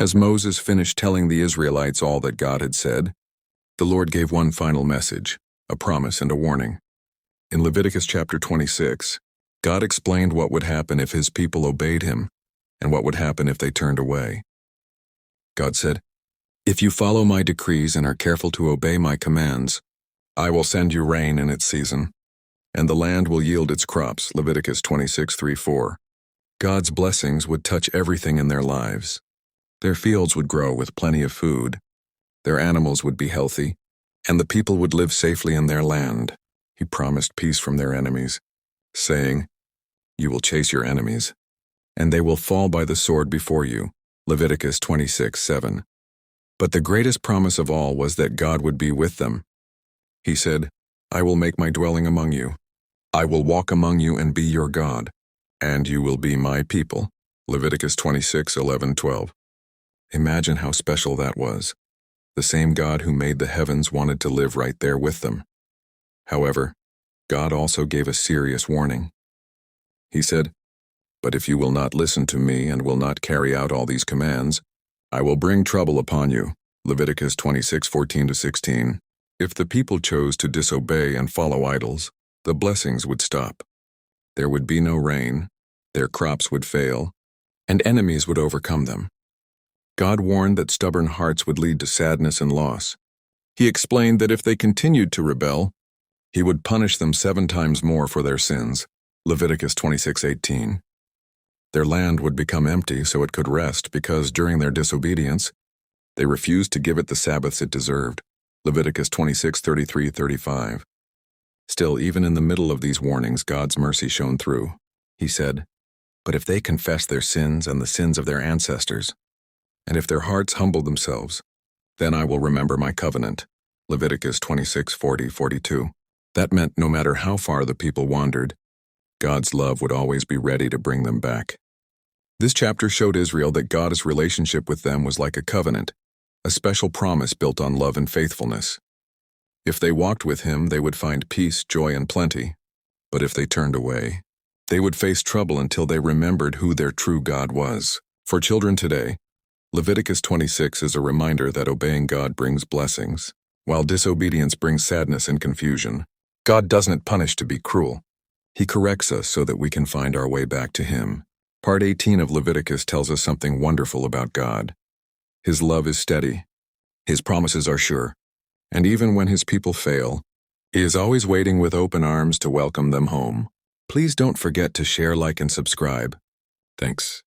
As Moses finished telling the Israelites all that God had said, the Lord gave one final message, a promise and a warning. In Leviticus chapter 26, God explained what would happen if his people obeyed him, and what would happen if they turned away. God said, "If you follow my decrees and are careful to obey my commands, I will send you rain in its season, and the land will yield its crops." Leviticus 26:3-4. God's blessings would touch everything in their lives. Their fields would grow with plenty of food, their animals would be healthy, and the people would live safely in their land. He promised peace from their enemies, saying, "You will chase your enemies, and they will fall by the sword before you." Leviticus 26:7. But the greatest promise of all was that God would be with them. He said, "I will make my dwelling among you. I will walk among you and be your God, and you will be my people." Leviticus 26:11-12. Imagine how special that was. The same God who made the heavens wanted to live right there with them. However, God also gave a serious warning. He said, "But if you will not listen to me and will not carry out all these commands, I will bring trouble upon you." Leviticus 26:14-16. If the people chose to disobey and follow idols, the blessings would stop. There would be no rain, their crops would fail, and enemies would overcome them. God warned that stubborn hearts would lead to sadness and loss. He explained that if they continued to rebel, he would punish them 7 times more for their sins. Leviticus 26:18. Their land would become empty so it could rest because during their disobedience, they refused to give it the Sabbaths it deserved. Leviticus 26:33-35. Still, even in the middle of these warnings, God's mercy shone through. He said, "But if they confess their sins and the sins of their ancestors, and if their hearts humble themselves, then I will remember my covenant." Leviticus 26:40-42. That meant no matter how far the people wandered, God's love would always be ready to bring them back. This chapter showed Israel that God's relationship with them was like a covenant, a special promise built on love and faithfulness. If they walked with him, they would find peace, joy, and plenty. But if they turned away, they would face trouble until they remembered who their true God was. For children today, Leviticus 26 is a reminder that obeying God brings blessings, while disobedience brings sadness and confusion. God doesn't punish to be cruel. He corrects us so that we can find our way back to him. Part 18 of Leviticus tells us something wonderful about God. His love is steady, his promises are sure, and even when his people fail, he is always waiting with open arms to welcome them home. Please don't forget to share, like, and subscribe. Thanks.